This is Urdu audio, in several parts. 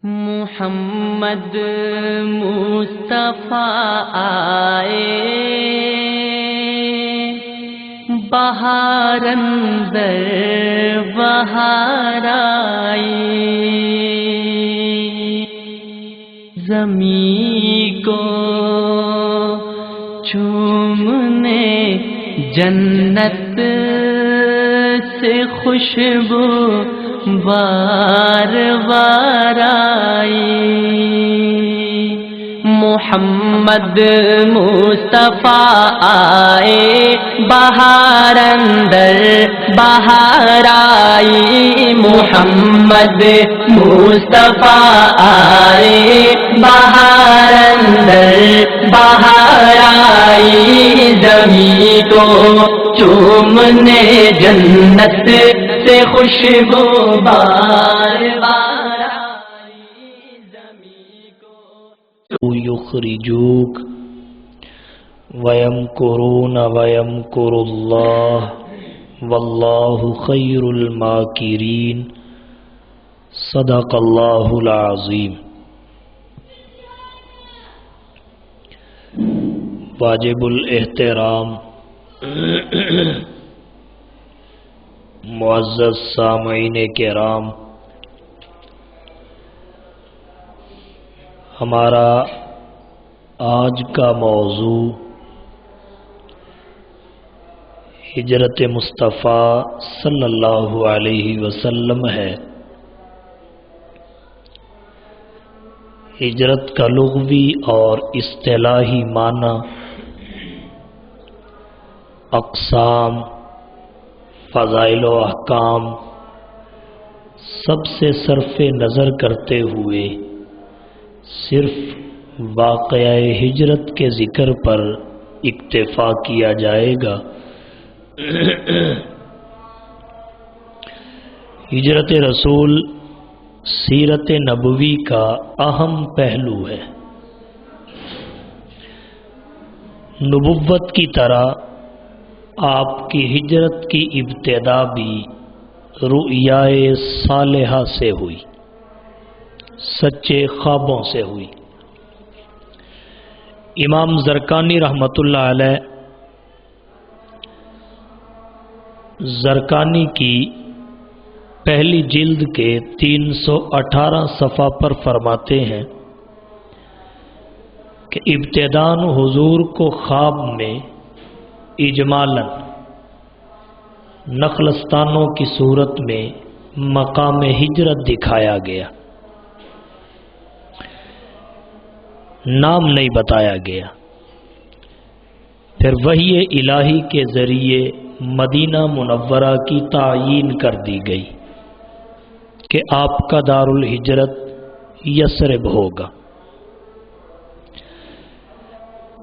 محمد مصطفیٰ آئے بہار اندر بہار آئی، زمین کو چومنے جنت سے خوشبو بار بار آئی۔ محمد مصطفیٰ آئے بہار اندر بہار آئی، محمد مصطفیٰ آئے بہار اندر بہار آئی، زمین کو چومنے جنت سے خوشبو بار بار آئی، زمین کو یخرجوک ویمکرون ویمکر اللہ واللہ خیر الماکرین، صدق اللہ العظیم۔ واجب الاحترام معزز سامعین کرام، ہمارا آج کا موضوع ہجرت مصطفیٰ صلی اللہ علیہ وسلم ہے۔ ہجرت کا لغوی اور اصطلاحی معنی اقسام، فضائل و احکام سب سے صرف نظر کرتے ہوئے صرف واقعہ ہجرت کے ذکر پر اکتفا کیا جائے گا۔ ہجرت رسول سیرت نبوی کا اہم پہلو ہے۔ نبوت کی طرح آپ کی ہجرت کی ابتدا بھی رؤیائے صالحہ سے ہوئی، سچے خوابوں سے ہوئی۔ امام زرقانی رحمۃ اللہ علیہ زرقانی کی پہلی جلد کے 318 صفحہ پر فرماتے ہیں کہ ابتداً حضور کو خواب میں اجمالاً نخلستانوں کی صورت میں مقام ہجرت دکھایا گیا، نام نہیں بتایا گیا۔ پھر وحی الہی کے ذریعے مدینہ منورہ کی تعیین کر دی گئی کہ آپ کا دار الہجرت یثرب ہوگا۔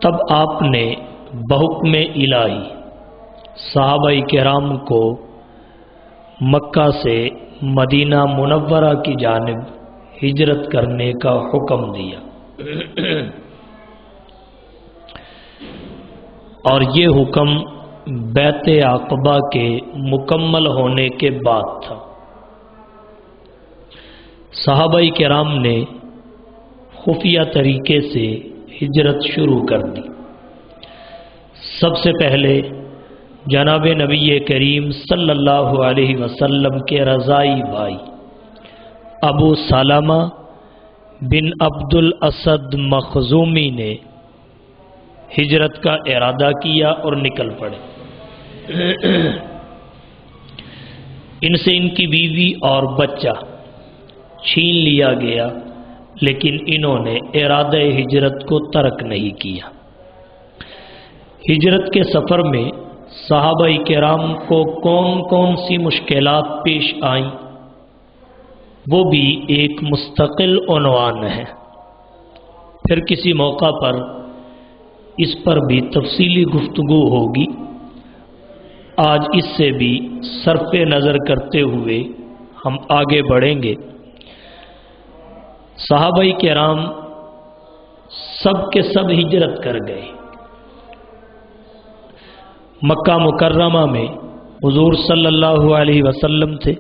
تب آپ نے بحکم الہی صحابہ کرام کو مکہ سے مدینہ منورہ کی جانب ہجرت کرنے کا حکم دیا، اور یہ حکم بیعت عقبہ کے مکمل ہونے کے بعد تھا۔ صحابہ کرام نے خفیہ طریقے سے ہجرت شروع کر دی۔ سب سے پہلے جناب نبی کریم صلی اللہ علیہ وسلم کے رضائی بھائی ابو سلمہ بن عبد الاسد مخزومی نے ہجرت کا ارادہ کیا اور نکل پڑے۔ ان سے ان کی بیوی اور بچہ چھین لیا گیا، لیکن انہوں نے ارادہ ہجرت کو ترک نہیں کیا۔ ہجرت کے سفر میں صحابہ کرام کو کون کون سی مشکلات پیش آئیں، وہ بھی ایک مستقل عنوان ہے۔ پھر کسی موقع پر اس پر بھی تفصیلی گفتگو ہوگی۔ آج اس سے بھی صرف نظر کرتے ہوئے ہم آگے بڑھیں گے۔ صحابہ کرام سب کے سب ہجرت کر گئے۔ مکہ مکرمہ میں حضور صلی اللہ علیہ وسلم تھے،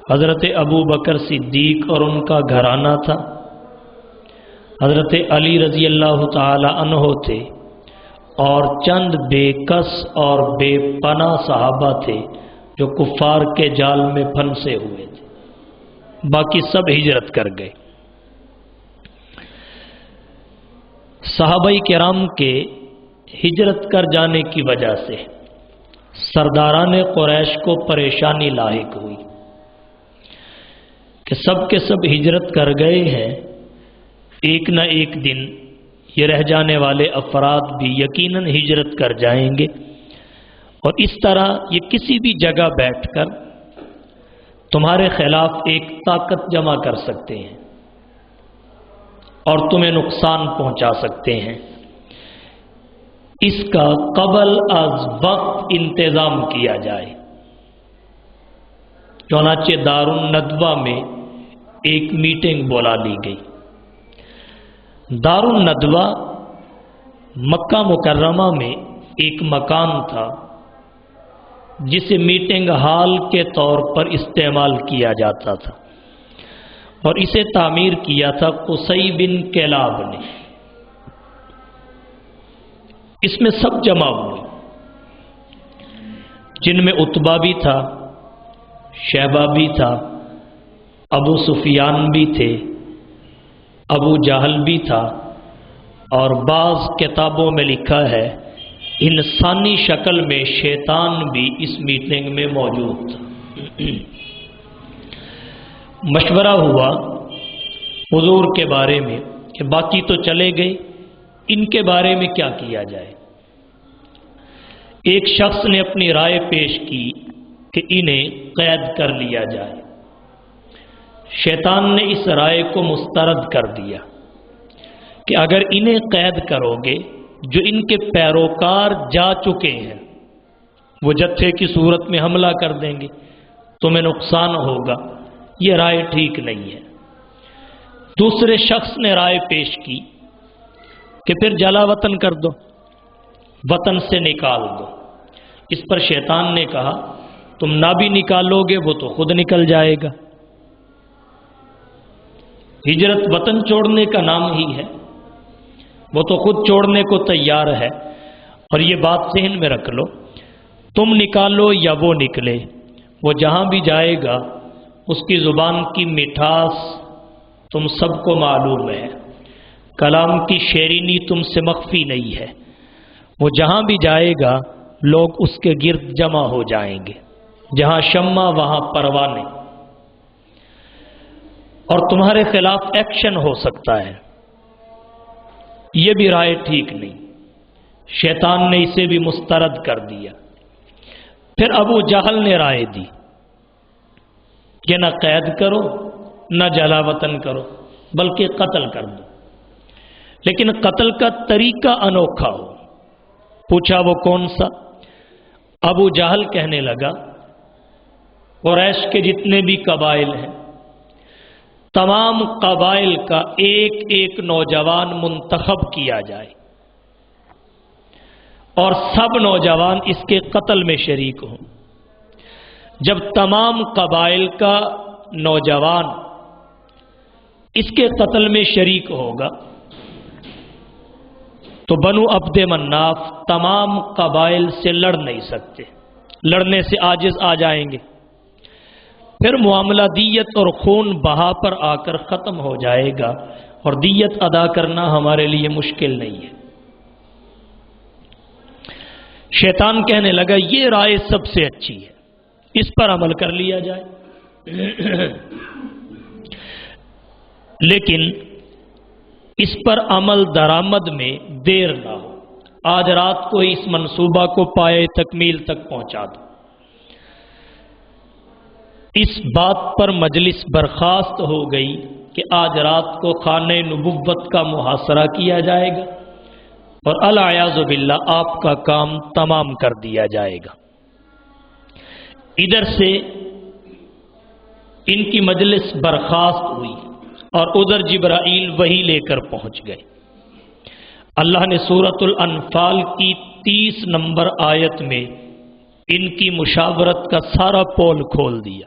حضرت ابو بکر صدیق اور ان کا گھرانہ تھا، حضرت علی رضی اللہ تعالی عنہ تھے، اور چند بے کس اور بے پناہ صحابہ تھے جو کفار کے جال میں پھنسے ہوئے تھے، باقی سب ہجرت کر گئے۔ صحابہ کرام کے ہجرت کر جانے کی وجہ سے سرداران قریش کو پریشانی لاحق ہوئی کہ سب کے سب ہجرت کر گئے ہیں، ایک نہ ایک دن یہ رہ جانے والے افراد بھی یقیناً ہجرت کر جائیں گے، اور اس طرح یہ کسی بھی جگہ بیٹھ کر تمہارے خلاف ایک طاقت جمع کر سکتے ہیں اور تمہیں نقصان پہنچا سکتے ہیں۔ اس کا قبل از وقت انتظام کیا جائے۔ چنانچہ دارالندوہ میں ایک میٹنگ بلا لی گئی۔ دارالندوہ مکہ مکرمہ میں ایک مکان تھا جسے میٹنگ ہال کے طور پر استعمال کیا جاتا تھا، اور اسے تعمیر کیا تھا قصی بن کلاب نے۔ اس میں سب جمع ہوئے، جن میں عتبہ بھی تھا، شیبہ بھی تھا، ابو سفیان بھی تھے، ابو جہل بھی تھا، اور بعض کتابوں میں لکھا ہے انسانی شکل میں شیطان بھی اس میٹنگ میں موجود تھا۔ مشورہ ہوا حضور کے بارے میں کہ باقی تو چلے گئے، ان کے بارے میں کیا کیا جائے۔ ایک شخص نے اپنی رائے پیش کی کہ انہیں قید کر لیا جائے۔ شیطان نے اس رائے کو مسترد کر دیا کہ اگر انہیں قید کرو گے، جو ان کے پیروکار جا چکے ہیں وہ جتھے کی صورت میں حملہ کر دیں گے، تمہیں نقصان ہوگا، یہ رائے ٹھیک نہیں ہے۔ دوسرے شخص نے رائے پیش کی کہ پھر جلا وطن کر دو، وطن سے نکال دو۔ اس پر شیطان نے کہا تم نہ بھی نکالو گے وہ تو خود نکل جائے گا۔ ہجرت وطن چھوڑنے کا نام ہی ہے، وہ تو خود چھوڑنے کو تیار ہے، اور یہ بات ذہن میں رکھ لو، تم نکالو یا وہ نکلے، وہ جہاں بھی جائے گا اس کی زبان کی مٹھاس تم سب کو معلوم ہے، کلام کی شیرینی تم سے مخفی نہیں ہے، وہ جہاں بھی جائے گا لوگ اس کے گرد جمع ہو جائیں گے، جہاں شمع وہاں پروانے، اور تمہارے خلاف ایکشن ہو سکتا ہے۔ یہ بھی رائے ٹھیک نہیں، شیطان نے اسے بھی مسترد کر دیا۔ پھر ابو جہل نے رائے دی کہ نہ قید کرو نہ جلا وطن کرو، بلکہ قتل کر دو، لیکن قتل کا طریقہ انوکھا ہو۔ پوچھا وہ کون سا؟ ابو جہل کہنے لگا قریش کے جتنے بھی قبائل ہیں، تمام قبائل کا ایک ایک نوجوان منتخب کیا جائے اور سب نوجوان اس کے قتل میں شریک ہوں۔ جب تمام قبائل کا نوجوان اس کے قتل میں شریک ہوگا تو بنو عبد مناف تمام قبائل سے لڑ نہیں سکتے، لڑنے سے عاجز آ جائیں گے، پھر معاملہ دیت اور خون بہا پر آ کر ختم ہو جائے گا، اور دیت ادا کرنا ہمارے لیے مشکل نہیں ہے۔ شیطان کہنے لگا یہ رائے سب سے اچھی ہے، اس پر عمل کر لیا جائے، لیکن اس پر عمل درآمد میں دیر نہ ہو، آج رات کو اس منصوبہ کو پائے تکمیل تک پہنچا دو۔ اس بات پر مجلس برخاست ہو گئی کہ آج رات کو خانہ نبوت کا محاصرہ کیا جائے گا اور العیاذ باللہ آپ کا کام تمام کر دیا جائے گا۔ ادھر سے ان کی مجلس برخاست ہوئی اور ادھر جبرائیل وحی لے کر پہنچ گئے۔ اللہ نے سورۃ الانفال کی 30 نمبر آیت میں ان کی مشاورت کا سارا پول کھول دیا۔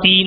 3,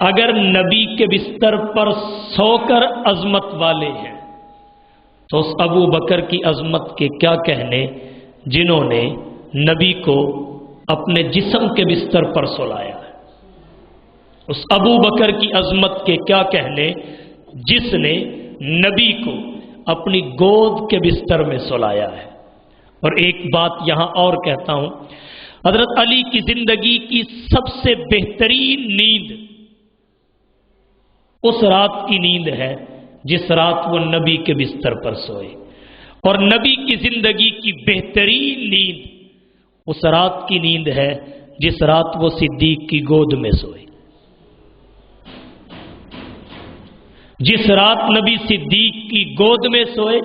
اگر نبی کے بستر پر سو کر عظمت والے ہیں تو اس ابو بکر کی عظمت کے کیا کہنے جنہوں نے نبی کو اپنے جسم کے بستر پر سلایا ہے؟ اس ابو بکر کی عظمت کے کیا کہنے جس نے نبی کو اپنی گود کے بستر میں سلایا ہے۔ اور ایک بات یہاں اور کہتا ہوں، حضرت علی کی زندگی کی سب سے بہترین نیند اس رات کی نیند ہے جس رات وہ نبی کے بستر پر سوئے، اور نبی کی زندگی کی بہترین نیند اس رات کی نیند ہے جس رات وہ صدیق کی گود میں سوئے۔ جس رات نبی صدیق کی گود میں سوئے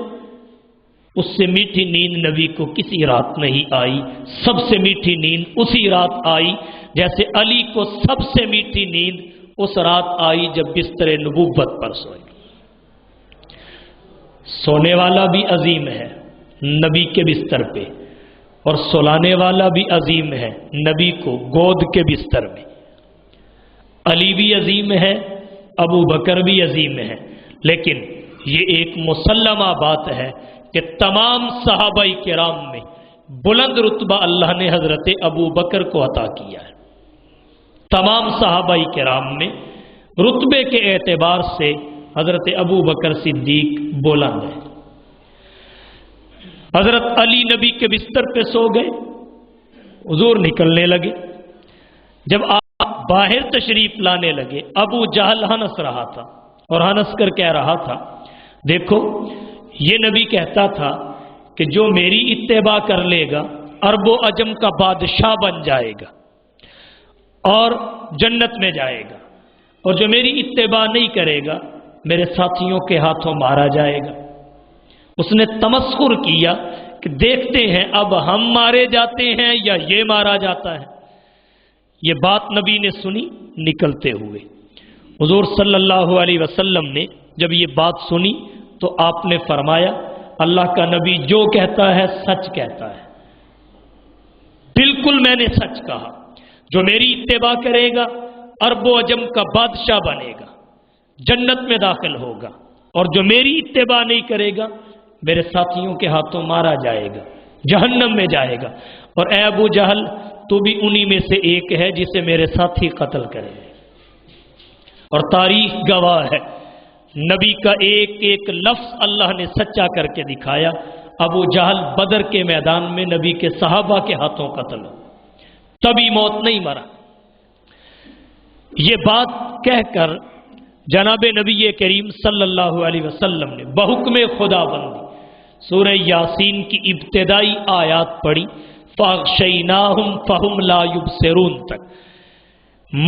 اس سے میٹھی نیند نبی کو کسی رات نہیں آئی۔ سب سے میٹھی نیند اسی رات آئی جیسے علی کو سب سے میٹھی نیند اس رات آئی جب بستر نبوت پر سوئے۔ سونے والا بھی عظیم ہے نبی کے بستر پہ، اور سلانے والا بھی عظیم ہے نبی کو گود کے بستر میں۔ علی بھی عظیم ہے، ابو بکر بھی عظیم ہے، لیکن یہ ایک مسلمہ بات ہے کہ تمام صحابہ کرام میں بلند رتبہ اللہ نے حضرت ابو بکر کو عطا کیا ہے۔ تمام صحابہ کرام میں رتبے کے اعتبار سے حضرت ابو بکر صدیق بلند ہے۔ حضرت علی نبی کے بستر پہ سو گئے، حضور نکلنے لگے۔ جب آپ باہر تشریف لانے لگے، ابو جہل ہنس رہا تھا اور ہنس کر کہہ رہا تھا، دیکھو یہ نبی کہتا تھا کہ جو میری اتباع کر لے گا عرب و عجم کا بادشاہ بن جائے گا اور جنت میں جائے گا، اور جو میری اتباع نہیں کرے گا میرے ساتھیوں کے ہاتھوں مارا جائے گا۔ اس نے تمسخر کیا کہ دیکھتے ہیں اب ہم مارے جاتے ہیں یا یہ مارا جاتا ہے۔ یہ بات نبی نے سنی نکلتے ہوئے۔ حضور صلی اللہ علیہ وسلم نے جب یہ بات سنی تو آپ نے فرمایا، اللہ کا نبی جو کہتا ہے سچ کہتا ہے، بالکل میں نے سچ کہا، جو میری اتباع کرے گا عرب و عجم کا بادشاہ بنے گا، جنت میں داخل ہوگا، اور جو میری اتباع نہیں کرے گا میرے ساتھیوں کے ہاتھوں مارا جائے گا، جہنم میں جائے گا۔ اور اے ابو جہل تو بھی انہی میں سے ایک ہے جسے میرے ساتھی قتل کریں گے۔ اور تاریخ گواہ ہے، نبی کا ایک ایک لفظ اللہ نے سچا کر کے دکھایا۔ ابو جہل بدر کے میدان میں نبی کے صحابہ کے ہاتھوں قتل ہو، تبھی موت نہیں مرا۔ یہ بات کہہ کر جناب نبی کریم صلی اللہ علیہ وسلم نے بحکم خدا بندی سورہ یاسین کی ابتدائی آیات پڑھی، فَأَغْشَيْنَاهُمْ فَهُمْ لَا يُبْصِرُونَ تک،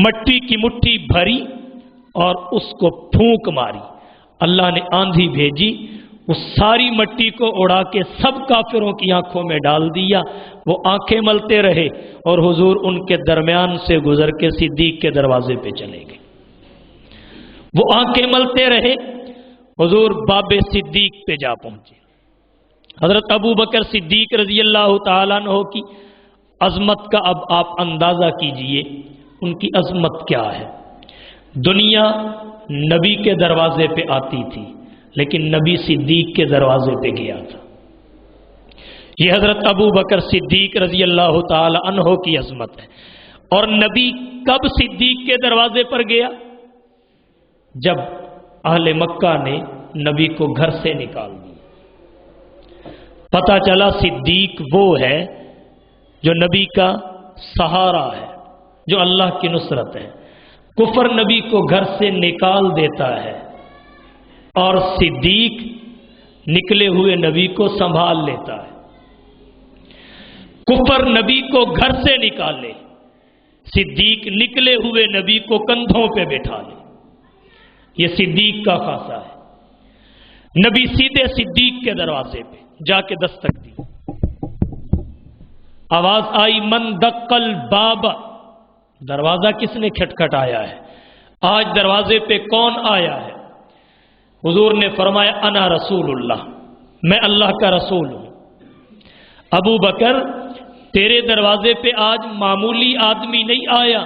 مٹی کی مٹھی بھری اور اس کو پھونک ماری۔ اللہ نے آندھی بھیجی، اس ساری مٹی کو اڑا کے سب کافروں کی آنکھوں میں ڈال دیا۔ وہ آنکھیں ملتے رہے اور حضور ان کے درمیان سے گزر کے صدیق کے دروازے پہ چلے گئے۔ وہ آنکھیں ملتے رہے، حضور باب صدیق پہ جا پہنچے۔ حضرت ابو بکر صدیق رضی اللہ تعالیٰ عنہ کی عظمت کا اب آپ اندازہ کیجئے، ان کی عظمت کیا ہے۔ دنیا نبی کے دروازے پہ آتی تھی لیکن نبی صدیق کے دروازے پہ گیا تھا۔ یہ حضرت ابو بکر صدیق رضی اللہ تعالی عنہ کی عظمت ہے۔ اور نبی کب صدیق کے دروازے پر گیا؟ جب اہل مکہ نے نبی کو گھر سے نکال دیا۔ پتہ چلا صدیق وہ ہے جو نبی کا سہارا ہے، جو اللہ کی نصرت ہے۔ کفر نبی کو گھر سے نکال دیتا ہے اور صدیق نکلے ہوئے نبی کو سنبھال لیتا ہے۔ کفر نبی کو گھر سے نکالے، صدیق نکلے ہوئے نبی کو کندھوں پہ بٹھا لے۔ یہ صدیق کا خاصہ ہے۔ نبی سیدھے صدیق کے دروازے پہ جا کے دستک دی، آواز آئی من دق الباب، دروازہ کس نے کھٹکھٹایا ہے؟ آج دروازے پہ کون آیا ہے؟ حضور نے فرمایا انا رسول اللہ، میں اللہ کا رسول ہوں۔ ابو بکر تیرے دروازے پہ آج معمولی آدمی نہیں آیا،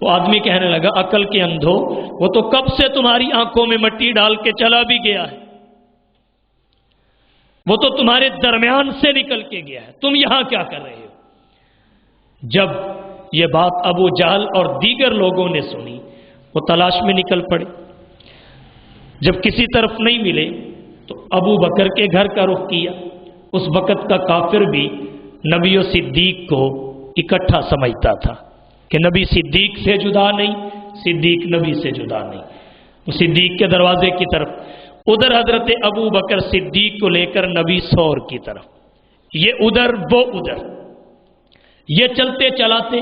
وہ آدمی کہنے لگا عقل کے اندھو، وہ تو کب سے تمہاری آنکھوں میں مٹی ڈال کے چلا بھی گیا ہے، وہ تو تمہارے درمیان سے نکل کے گیا ہے، تم یہاں کیا کر رہے ہو؟ جب یہ بات ابو جہل اور دیگر لوگوں نے سنی وہ تلاش میں نکل پڑے، جب کسی طرف نہیں ملے تو ابو بکر کے گھر کا رخ کیا۔ اس وقت کا کافر بھی نبی و صدیق کو اکٹھا سمجھتا تھا کہ نبی صدیق سے جدا نہیں، صدیق نبی سے جدا نہیں۔ وہ صدیق کے دروازے کی طرف، ادھر حضرت ابو بکر صدیق کو لے کر نبی سور کی طرف، یہ ادھر وہ ادھر، یہ چلتے چلاتے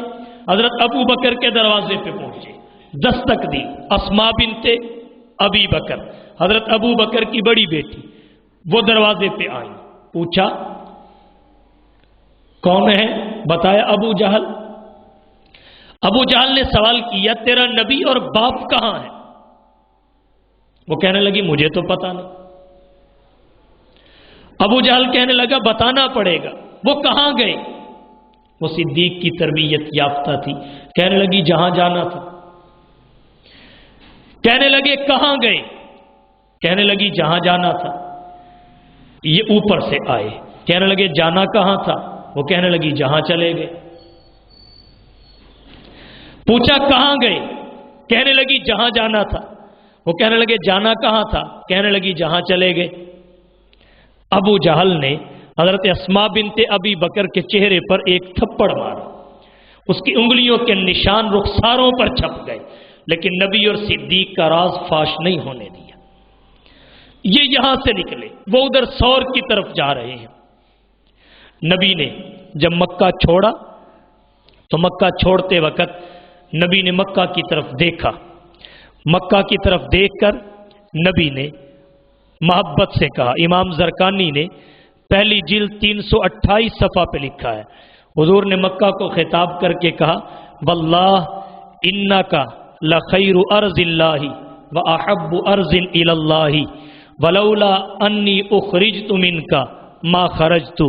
حضرت ابو بکر کے دروازے پہ پہنچے، دستک دی۔ اسماء بنت ابی بکر، حضرت ابو بکر کی بڑی بیٹی، وہ دروازے پہ آئی، پوچھا کون ہے؟ بتایا ابو جہل۔ ابو جہل نے سوال کیا تیرا نبی اور باپ کہاں ہے؟ وہ کہنے لگی مجھے تو پتا نہیں۔ ابو جہل کہنے لگا بتانا پڑے گا، وہ کہاں گئے؟ وہ صدیق کی تربیت یافتہ تھی، کہنے لگی جہاں جانا تھا۔ کہنے لگے کہاں گئے؟ کہنے لگی جہاں جانا تھا۔ یہ اوپر سے آئے، کہنے لگے جانا کہاں تھا؟ وہ کہنے لگی جہاں چلے گئے۔ پوچھا کہاں گئے؟ کہنے لگی جہاں جانا تھا۔ وہ کہنے لگے جانا کہاں تھا؟ کہنے لگی جہاں چلے گئے۔ ابو جہل نے حضرت اسماء بنت ابی بکر کے چہرے پر ایک تھپڑ مارا، اس کی انگلیوں کے نشان رخساروں پر چھپ گئے، لیکن نبی اور صدیق کا راز فاش نہیں ہونے دیا۔ یہ یہاں سے نکلے، وہ ادھر سور کی طرف جا رہے ہیں۔ نبی نے جب مکہ چھوڑا تو مکہ چھوڑتے وقت نبی نے مکہ کی طرف دیکھا، مکہ کی طرف دیکھ کر نبی نے محبت سے کہا۔ امام زرقانی نے پہلی جلد 328 صفحہ پہ لکھا ہے، حضور نے مکہ کو خطاب کر کے کہا واللہ انکا لخیر ارض اللہ واحب ارض الی اللہ ولولا انی اخرجت منکا ما خرجت۔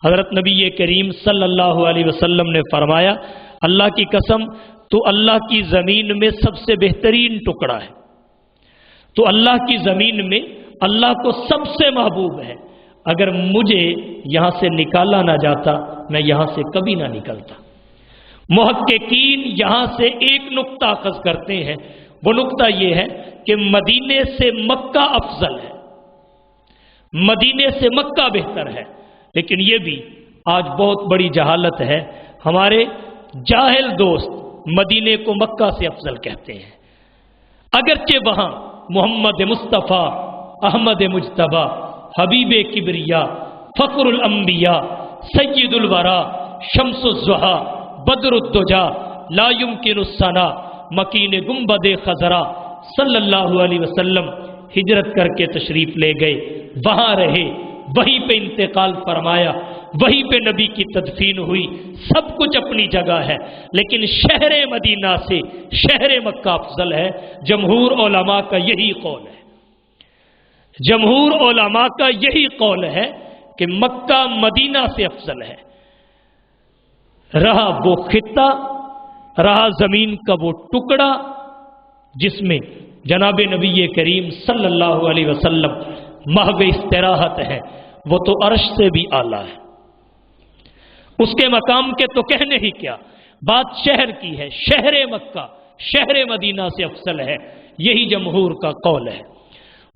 حضرت نبی کریم صلی اللہ علیہ وسلم نے فرمایا اللہ کی قسم تو اللہ کی زمین میں سب سے بہترین ٹکڑا ہے، تو اللہ کی زمین میں اللہ کو سب سے محبوب ہے، اگر مجھے یہاں سے نکالا نہ جاتا میں یہاں سے کبھی نہ نکلتا۔ محققین یہاں سے ایک نقطہ اخذ کرتے ہیں، وہ نقطہ یہ ہے کہ مدینے سے مکہ افضل ہے، مدینے سے مکہ بہتر ہے، لیکن یہ بھی آج بہت بڑی جہالت ہے، ہمارے جاہل دوست مدینے کو مکہ سے افضل کہتے ہیں، اگرچہ وہاں محمد مصطفیٰ، احمد مجتبیٰ، حبیب کبریا، فخر الانبیاء، سید الورا، شمس الضحیٰ، بدر الدجا، لا یمکن الثنا، مکین گنبد خضرا صلی اللہ علیہ وسلم ہجرت کر کے تشریف لے گئے، وہاں رہے، وہیں پہ انتقال فرمایا، وہیں پہ نبی کی تدفین ہوئی، سب کچھ اپنی جگہ ہے، لیکن شہر مدینہ سے شہر مکہ افضل ہے۔ جمہور علماء کا یہی قول ہے، جمہور علماء کا یہی قول ہے کہ مکہ مدینہ سے افضل ہے۔ رہا وہ خطہ، رہا زمین کا وہ ٹکڑا جس میں جناب نبی کریم صلی اللہ علیہ وسلم محو استراحت ہے، وہ تو عرش سے بھی اعلیٰ ہے، اس کے مقام کے تو کہنے ہی کیا، بات شہر کی ہے، شہر مکہ شہر مدینہ سے افضل ہے، یہی جمہور کا قول ہے۔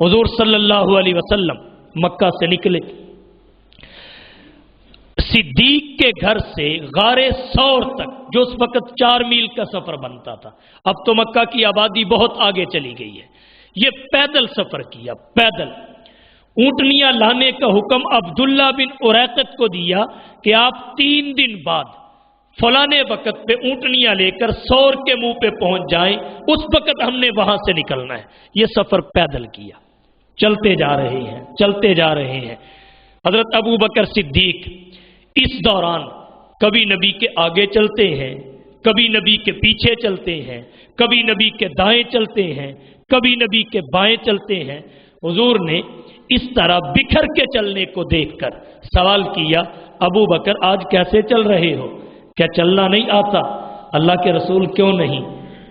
حضور صلی اللہ علیہ وسلم مکہ سے نکلے، صدیق کے گھر سے غار ثور تک جو اس وقت 4 میل کا سفر بنتا تھا، اب تو مکہ کی آبادی بہت آگے چلی گئی ہے، یہ پیدل سفر کیا، پیدل۔ اونٹنیاں لانے کا حکم عبداللہ بن اریقط کو دیا کہ آپ 3 دن بعد فلانے وقت پہ اونٹنیاں لے کر ثور کے منہ پہ پہنچ جائیں، اس وقت ہم نے وہاں سے نکلنا ہے۔ یہ سفر پیدل کیا، چلتے جا رہے ہیں، چلتے جا رہے ہیں۔ حضرت ابو بکر صدیق اس دوران کبھی نبی کے آگے چلتے ہیں، کبھی نبی کے پیچھے چلتے ہیں، کبھی نبی کے دائیں چلتے ہیں، کبھی نبی کے بائیں چلتے ہیں۔ حضور نے اس طرح بکھر کے چلنے کو دیکھ کر سوال کیا ابو بکر آج کیسے چل رہے ہو؟ کیا چلنا نہیں آتا؟ اللہ کے رسول کیوں نہیں؟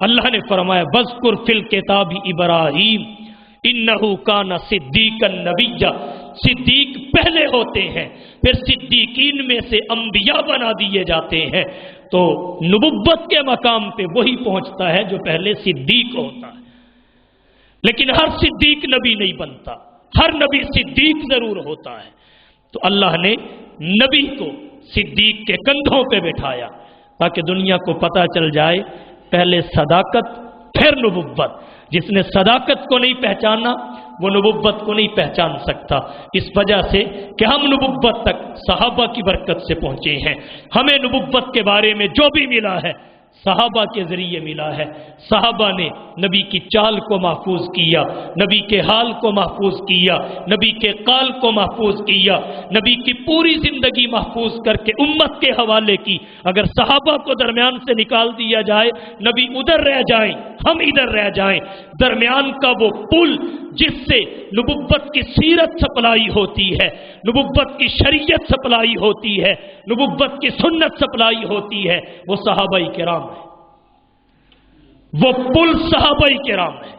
اللہ نے فرمایا وذکر فی الکتاب ابراہیم انہ کان صدیقا نبیا، صدیق پہلے ہوتے ہیں، پھر صدیقین میں سے انبیاء بنا دیے جاتے ہیں، تو نبوت کے مقام پہ وہی پہنچتا ہے جو پہلے صدیق ہوتا ہے۔ لیکن ہر صدیق نبی نہیں بنتا، ہر نبی صدیق ضرور ہوتا ہے۔ تو اللہ نے نبی کو صدیق کے کندھوں پہ بٹھایا تاکہ دنیا کو پتہ چل جائے پہلے صداقت پھر نبوت۔ جس نے صداقت کو نہیں پہچانا وہ نبوت کو نہیں پہچان سکتا، اس وجہ سے کہ ہم نبوت تک صحابہ کی برکت سے پہنچے ہیں۔ ہمیں نبوت کے بارے میں جو بھی ملا ہے صحابہ کے ذریعے ملا ہے۔ صحابہ نے نبی کی چال کو محفوظ کیا، نبی کے حال کو محفوظ کیا، نبی کے قال کو محفوظ کیا، نبی کی پوری زندگی محفوظ کر کے امت کے حوالے کی۔ اگر صحابہ کو درمیان سے نکال دیا جائے، نبی ادھر رہ جائیں، ہم ادھر رہ جائیں، درمیان کا وہ پل جس سے نبوت کی سیرت سپلائی ہوتی ہے، نبوت کی شریعت سپلائی ہوتی ہے، نبوت کی سنت سپلائی ہوتی ہے، وہ صحابہ کرام ہے، وہ پل صحابہ کرام ہے۔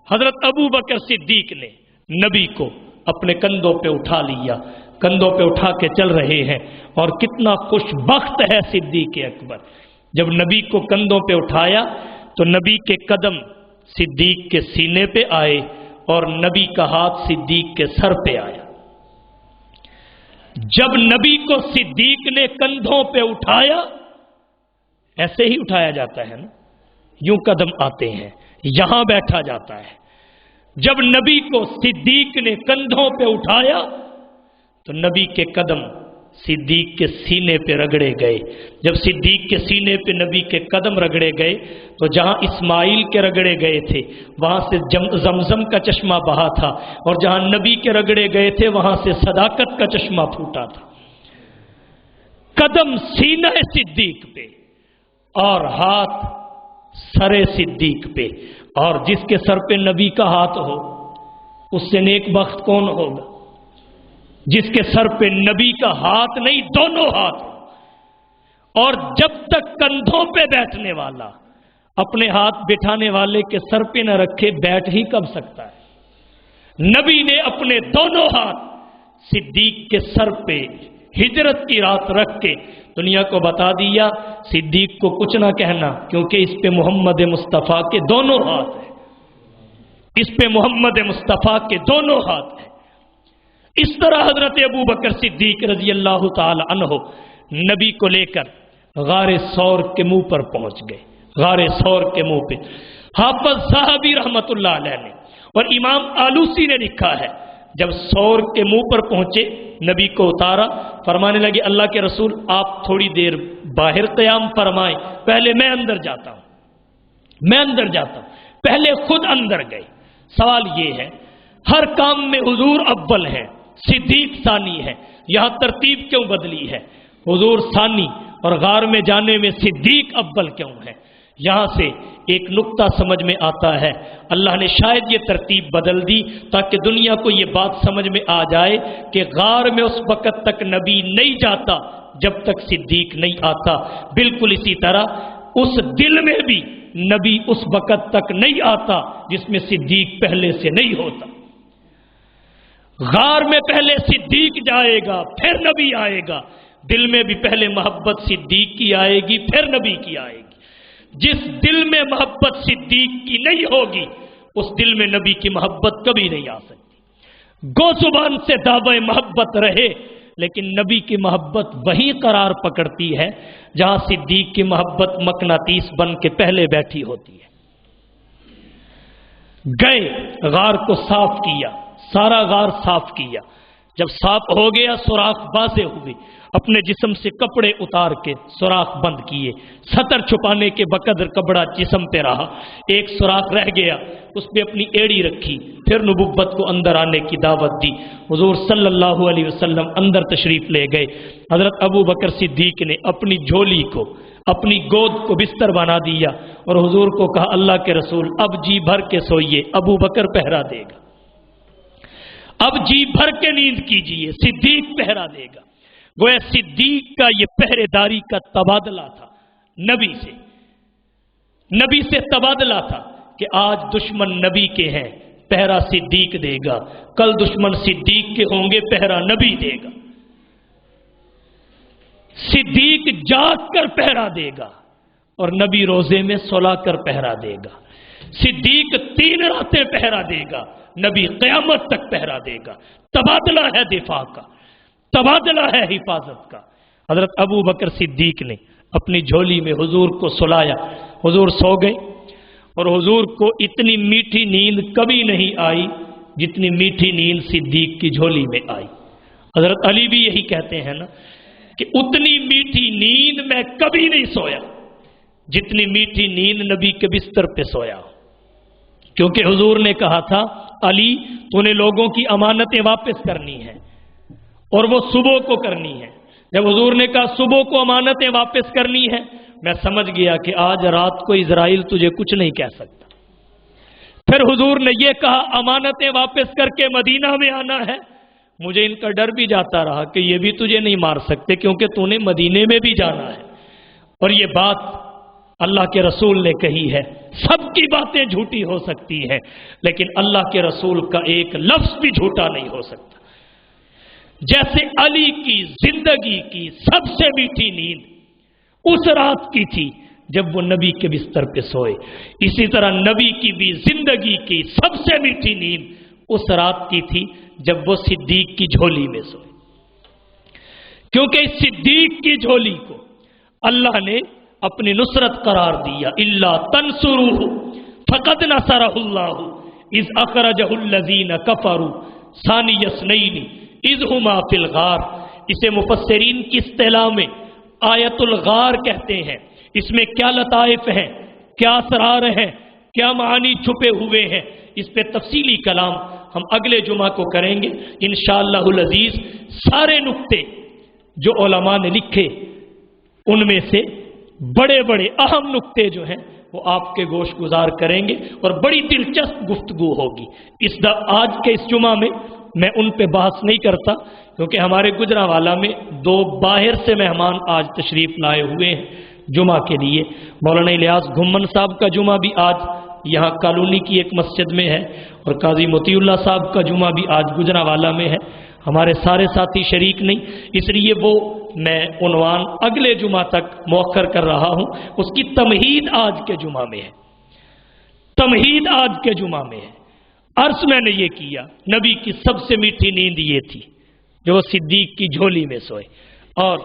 حضرت ابو بکر صدیق نے نبی کو اپنے کندھوں پہ اٹھا لیا، کندھوں پہ اٹھا کے چل رہے ہیں، اور کتنا خوش بخت ہے صدیق اکبر۔ جب نبی کو کندھوں پہ اٹھایا تو نبی کے قدم صدیق کے سینے پہ آئے اور نبی کا ہاتھ صدیق کے سر پہ آیا۔ جب نبی کو صدیق نے کندھوں پہ اٹھایا، ایسے ہی اٹھایا جاتا ہے نا، یوں قدم آتے ہیں، یہاں بیٹھا جاتا ہے۔ جب نبی کو صدیق نے کندھوں پہ اٹھایا تو نبی کے قدم صدیق کے سینے پہ رگڑے گئے۔ جب صدیق کے سینے پہ نبی کے قدم رگڑے گئے تو جہاں اسماعیل کے رگڑے گئے تھے وہاں سے زمزم کا چشمہ بہا تھا، اور جہاں نبی کے رگڑے گئے تھے وہاں سے صداقت کا چشمہ پھوٹا تھا۔ قدم سینہ صدیق پہ اور ہاتھ سر صدیق پہ، اور جس کے سر پہ نبی کا ہاتھ ہو اس سے نیک بخت کون ہوگا؟ جس کے سر پہ نبی کا ہاتھ نہیں، دونوں ہاتھ ہو۔ اور جب تک کندھوں پہ بیٹھنے والا اپنے ہاتھ بٹھانے والے کے سر پہ نہ رکھے بیٹھ ہی کب سکتا ہے؟ نبی نے اپنے دونوں ہاتھ صدیق کے سر پہ ہجرت کی رات رکھ کے دنیا کو بتا دیا صدیق کو کچھ نہ کہنا، کیونکہ اس پہ محمد مصطفیٰ کے دونوں ہاتھ ہیں، اس پہ محمد مصطفیٰ کے دونوں ہاتھ ہیں۔ اس طرح حضرت ابو بکر صدیق رضی اللہ تعالی عنہ نبی کو لے کر غار ثور کے منہ پر پہنچ گئے۔ غار ثور کے منہ پہ حافظ صحابی رحمت اللہ علیہ نے اور امام آلوسی نے لکھا ہے، جب ثور کے منہ پر پہنچے نبی کو اتارا، فرمانے لگے اللہ کے رسول آپ تھوڑی دیر باہر قیام فرمائیں، پہلے میں اندر جاتا ہوں، میں اندر جاتا ہوں۔ پہلے خود اندر گئے۔ سوال یہ ہے ہر کام میں حضور اول ہے، صدیق ثانی ہے، یہاں ترتیب کیوں بدلی ہے؟ حضور ثانی اور غار میں جانے میں صدیق اول کیوں ہے؟ یہاں سے ایک نقطہ سمجھ میں آتا ہے، اللہ نے شاید یہ ترتیب بدل دی تاکہ دنیا کو یہ بات سمجھ میں آ جائے کہ غار میں اس وقت تک نبی نہیں جاتا جب تک صدیق نہیں آتا۔ بالکل اسی طرح اس دل میں بھی نبی اس وقت تک نہیں آتا جس میں صدیق پہلے سے نہیں ہوتا۔ غار میں پہلے صدیق جائے گا پھر نبی آئے گا، دل میں بھی پہلے محبت صدیق کی آئے گی پھر نبی کی آئے گی۔ جس دل میں محبت صدیق کی نہیں ہوگی اس دل میں نبی کی محبت کبھی نہیں آ سکتی۔ گو زبان سے دعوی محبت رہے لیکن نبی کی محبت وہی قرار پکڑتی ہے جہاں صدیق کی محبت مقناطیس بن کے پہلے بیٹھی ہوتی ہے۔ گئے غار کو صاف کیا، سارا غار صاف کیا، جب صاف ہو گیا سوراخ واضح ہوئے، اپنے جسم سے کپڑے اتار کے سوراخ بند کیے، ستر چھپانے کے بقدر کپڑا جسم پہ رہا، ایک سوراخ رہ گیا اس پہ اپنی ایڑی رکھی، پھر نبوت کو اندر آنے کی دعوت دی۔ حضور صلی اللہ علیہ وسلم اندر تشریف لے گئے۔ حضرت ابو بکر صدیق نے اپنی جھولی کو، اپنی گود کو بستر بنا دیا اور حضور کو کہا اللہ کے رسول اب جی بھر کے سوئیے، ابو بکر پہرا دے گا، اب جی بھر کے نیند کیجئے، صدیق پہرا دے گا۔ گویا صدیق کا یہ پہرے داری کا تبادلہ تھا نبی سے۔ نبی سے تبادلہ تھا کہ آج دشمن نبی کے ہیں، پہرا صدیق دے گا، کل دشمن صدیق کے ہوں گے، پہرا نبی دے گا۔ صدیق جاگ کر پہرا دے گا اور نبی روزے میں سلا کر پہرا دے گا۔ صدیق 3 راتیں پہرا دے گا، نبی قیامت تک پہرا دے گا۔ تبادلہ ہے دفاع کا، تبادلہ ہے حفاظت کا۔ حضرت ابو بکر صدیق نے اپنی جھولی میں حضور کو سلایا، حضور سو گئے، اور حضور کو اتنی میٹھی نیند کبھی نہیں آئی جتنی میٹھی نیند صدیق کی جھولی میں آئی۔ حضرت علی بھی یہی کہتے ہیں نا کہ اتنی میٹھی نیند میں کبھی نہیں سویا جتنی میٹھی نیند نبی کے بستر پہ سویا، کیونکہ حضور نے کہا تھا علی تو نے لوگوں کی امانتیں واپس کرنی ہیں، اور وہ صبح کو کرنی ہے۔ جب حضور نے کہا صبح کو امانتیں واپس کرنی ہے، میں سمجھ گیا کہ آج رات کو اسرائیل تجھے کچھ نہیں کہہ سکتا۔ پھر حضور نے یہ کہا امانتیں واپس کر کے مدینہ میں آنا ہے، مجھے ان کا ڈر بھی جاتا رہا کہ یہ بھی تجھے نہیں مار سکتے کیونکہ تو نے مدینے میں بھی جانا ہے۔ اور یہ بات اللہ کے رسول نے کہی ہے۔ سب کی باتیں جھوٹی ہو سکتی ہیں لیکن اللہ کے رسول کا ایک لفظ بھی جھوٹا نہیں ہو سکتا۔ جیسے علی کی زندگی کی سب سے میٹھی نیند اس رات کی تھی جب وہ نبی کے بستر پہ سوئے، اسی طرح نبی کی بھی زندگی کی سب سے میٹھی نیند اس رات کی تھی جب وہ صدیق کی جھولی میں سوئے، کیونکہ اس صدیق کی جھولی کو اللہ نے اپنی نصرت قرار دیا۔ الا تنصروہ فقد نصرہ اللہ اذ اخرجہ الذین کفروا ثانی اثنین اذ ہما فی الغار۔ اسے مفسرین کی اصطلاح میں آیت الغار کہتے ہیں۔ اس میں کیا لطائف ہیں، کیا اسرار ہیں، کیا معانی چھپے ہوئے ہیں، اس پہ تفصیلی کلام ہم اگلے جمعہ کو کریں گے انشاءاللہ العزیز۔ سارے نقطے جو علماء نے لکھے ان میں سے بڑے بڑے اہم نقطے جو ہیں وہ آپ کے گوش گزار کریں گے اور بڑی دلچسپ گفتگو ہوگی۔ آج کے اس جمعہ میں ان پہ بحث نہیں کرتا کیونکہ ہمارے گجرانوالہ میں 2 باہر سے مہمان آج تشریف لائے ہوئے ہیں جمعہ کے لیے۔ مولانا الیاس گھمن صاحب کا جمعہ بھی آج یہاں کالونی کی ایک مسجد میں ہے، اور قاضی مطیع اللہ صاحب کا جمعہ بھی آج گجرانوالہ میں ہے۔ ہمارے سارے ساتھی شریک نہیں، اس لیے وہ میں عنوان اگلے جمعہ تک مؤخر کر رہا ہوں۔ اس کی تمہید آج کے جمعہ میں ہے، تمہید آج کے جمعہ میں ہے۔ عرض میں نے یہ کیا نبی کی سب سے میٹھی نیند یہ تھی جو وہ صدیق کی جھولی میں سوئے، اور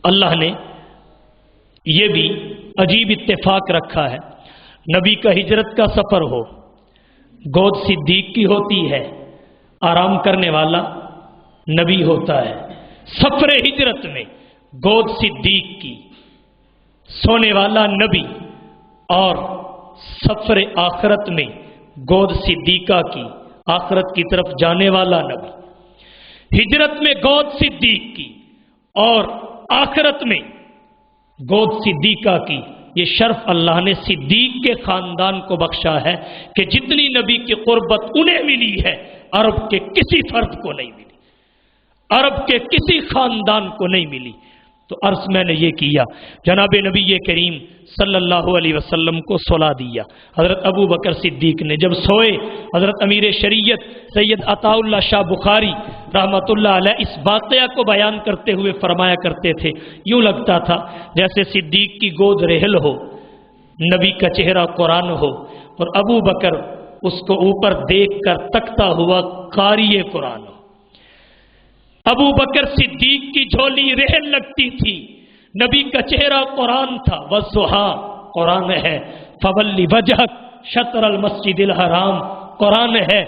اللہ نے یہ بھی عجیب اتفاق رکھا ہے، نبی کا ہجرت کا سفر ہو، گود صدیق کی ہوتی ہے، آرام کرنے والا نبی ہوتا ہے۔ سفر ہجرت میں گود صدیق کی، سونے والا نبی، اور سفر آخرت میں گود صدیقہ کی، آخرت کی طرف جانے والا نبی۔ ہجرت میں گود صدیق کی اور آخرت میں گود صدیقہ کی، یہ شرف اللہ نے صدیق کے خاندان کو بخشا ہے کہ جتنی نبی کی قربت انہیں ملی ہے عرب کے کسی فرد کو نہیں ملی، عرب کے کسی خاندان کو نہیں ملی۔ تو عرض میں نے یہ کیا جناب نبی کریم صلی اللہ علیہ وسلم کو سلا دیا۔ حضرت ابو بکر صدیق نے جب سوئے، حضرت امیر شریعت سید عطا اللہ شاہ بخاری رحمۃ اللہ علیہ اس واقعہ کو بیان کرتے ہوئے فرمایا کرتے تھے، یوں لگتا تھا جیسے صدیق کی گود ریحل ہو، نبی کا چہرہ قرآن ہو، اور ابو بکر اس کو اوپر دیکھ کر تکتا ہوا قاری قرآن ہو۔ ابو بکر صدیق کی جھولی ریحل لگتی تھی، نبی کا چہرہ قرآن تھا، والضحیٰ قرآن ہے، فولی وجہک شطر المسجد الحرام قرآن ہے،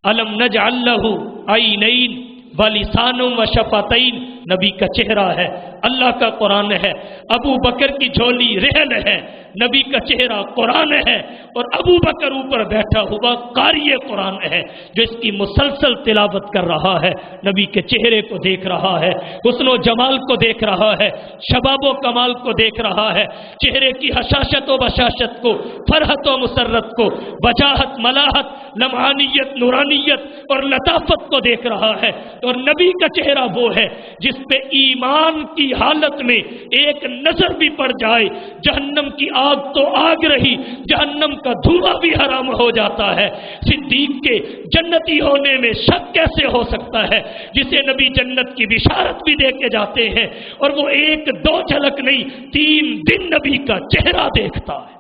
الم نجعل لہ عینین ولسان وشفتین نبی کا چہرہ ہے، اللہ کا قرآن ہے۔ ابو بکر کی جھولی ریحل ہے، نبی کا چہرہ قرآن ہے، اور ابو بکر اوپر بیٹھا ہوا قاری قرآن ہے جو اس کی مسلسل تلاوت کر رہا ہے، نبی کے چہرے کو دیکھ رہا ہے، حسن و جمال کو دیکھ رہا ہے، شباب و کمال کو دیکھ رہا ہے، چہرے کی حشاشت و بشاشت کو، فرحت و مسرت کو، وجاہت ملاحت، لمعانیت نورانیت اور لطافت کو دیکھ رہا ہے۔ اور نبی کا چہرہ وہ ہے جس جس پہ ایمان کی حالت میں ایک نظر بھی پڑ جائے جہنم کی آگ تو آگ رہی، جہنم کا دھواں بھی حرام ہو جاتا ہے۔ صدیق کے جنتی ہونے میں شک کیسے ہو سکتا ہے، جسے نبی جنت کی بشارت بھی دے کے جاتے ہیں اور وہ ایک دو جھلک نہیں 3 دن نبی کا چہرہ دیکھتا ہے،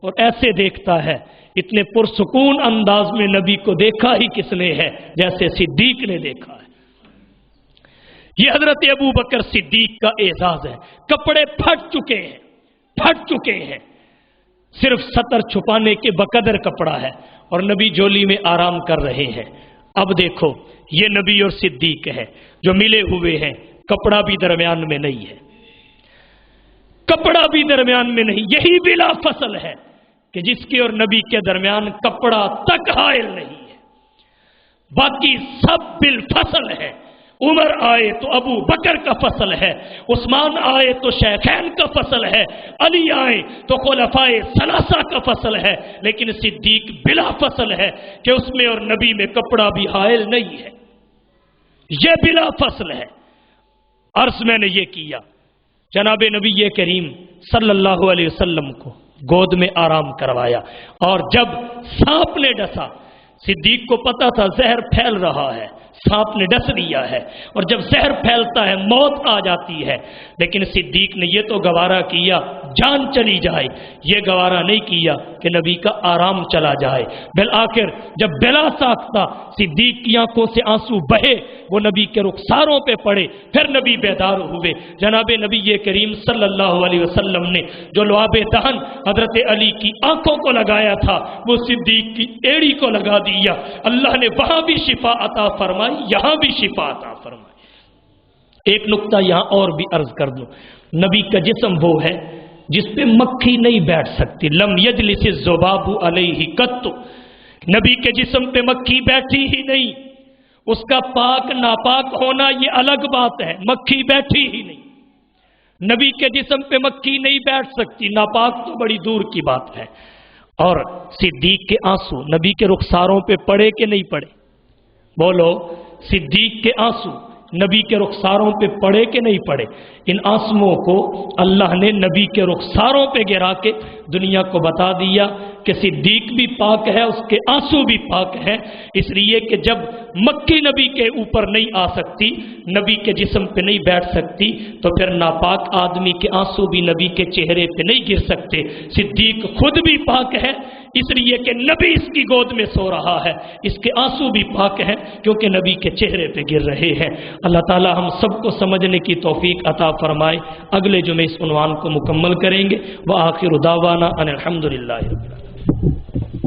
اور ایسے دیکھتا ہے، اتنے پرسکون انداز میں نبی کو دیکھا ہی کس نے ہے جیسے صدیق نے دیکھا ہے۔ یہ حضرت ابو بکر صدیق کا اعزاز ہے۔ کپڑے پھٹ چکے ہیں، صرف سطر چھپانے کے بقدر کپڑا ہے اور نبی جولی میں آرام کر رہے ہیں۔ اب دیکھو یہ نبی اور صدیق ہے جو ملے ہوئے ہیں، کپڑا بھی درمیان میں نہیں ہے، کپڑا بھی درمیان میں نہیں۔ یہی بلا فصل ہے کہ جس کے اور نبی کے درمیان کپڑا تک حائل نہیں ہے، باقی سب بالفصل ہے۔ عمر آئے تو ابو بکر کا فصل ہے، عثمان آئے تو شیخین کا فصل ہے، علی آئے تو خلفائے ثلاثہ کا فصل ہے، لیکن صدیق بلا فصل ہے کہ اس میں اور نبی میں کپڑا بھی حائل نہیں ہے۔ یہ بلا فصل ہے۔ عرض میں نے یہ کیا، جناب نبی کریم صلی اللہ علیہ وسلم کو گود میں آرام کروایا، اور جب سانپ نے ڈسا، صدیق کو پتا تھا زہر پھیل رہا ہے، سانپ نے ڈس لیا ہے، اور جب زہر پھیلتا ہے موت آ جاتی ہے، لیکن صدیق نے یہ تو گوارا کیا جان چلی جائے، یہ گوارا نہیں کیا کہ نبی کا آرام چلا جائے۔ بالآخر جب بلا ساختہ صدیق کی آنکھوں سے آنسو بہے، وہ نبی کے رخساروں پہ پڑے، پھر نبی بیدار ہوئے۔ جناب نبی کریم صلی اللہ علیہ وسلم نے جو لعاب دہن حضرت علی کی آنکھوں کو لگایا تھا وہ صدیق کی ایڑی کو لگا دیا۔ اللہ نے وہاں بھی شفا عطا فرمائی، یہاں بھی شفا عطا فرمائی۔ ایک نقطہ یہاں اور بھی عرض کر دوں، نبی کا جسم وہ ہے جس پہ مکھی نہیں بیٹھ سکتی، لم یجلس الذباب علیہ قط، نبی کے جسم پہ مکھی بیٹھی ہی نہیں۔ اس کا پاک ناپاک ہونا یہ الگ بات ہے، مکھی بیٹھی ہی نہیں، نبی کے جسم پہ مکھی نہیں بیٹھ سکتی، ناپاک تو بڑی دور کی بات ہے۔ اور صدیق کے آنسو نبی کے رخساروں پہ پڑے کہ نہیں پڑے؟ بولو، صدیق کے آنسو نبی کے رخساروں پہ پڑے کہ نہیں پڑے؟ ان آنسوؤں کو اللہ نے نبی کے رخساروں پہ گرا کے دنیا کو بتا دیا کہ صدیق بھی پاک ہے، اس کے آنسو بھی پاک ہیں، اس لیے کہ جب مکھی نبی کے اوپر نہیں آ سکتی، نبی کے جسم پہ نہیں بیٹھ سکتی، تو پھر ناپاک آدمی کے آنسو بھی نبی کے چہرے پہ نہیں گر سکتے۔ صدیق خود بھی پاک ہے، اس لیے کہ نبی اس کی گود میں سو رہا ہے، اس کے آنسو بھی پاک ہیں کیونکہ نبی کے چہرے پہ گر رہے ہیں۔ اللہ تعالی ہم سب کو سمجھنے کی توفیق عطا فرمائے۔ اگلے جمعے اس عنوان کو مکمل کریں گے۔ وآخر دعوانا ان الحمدللہ رب العالمین۔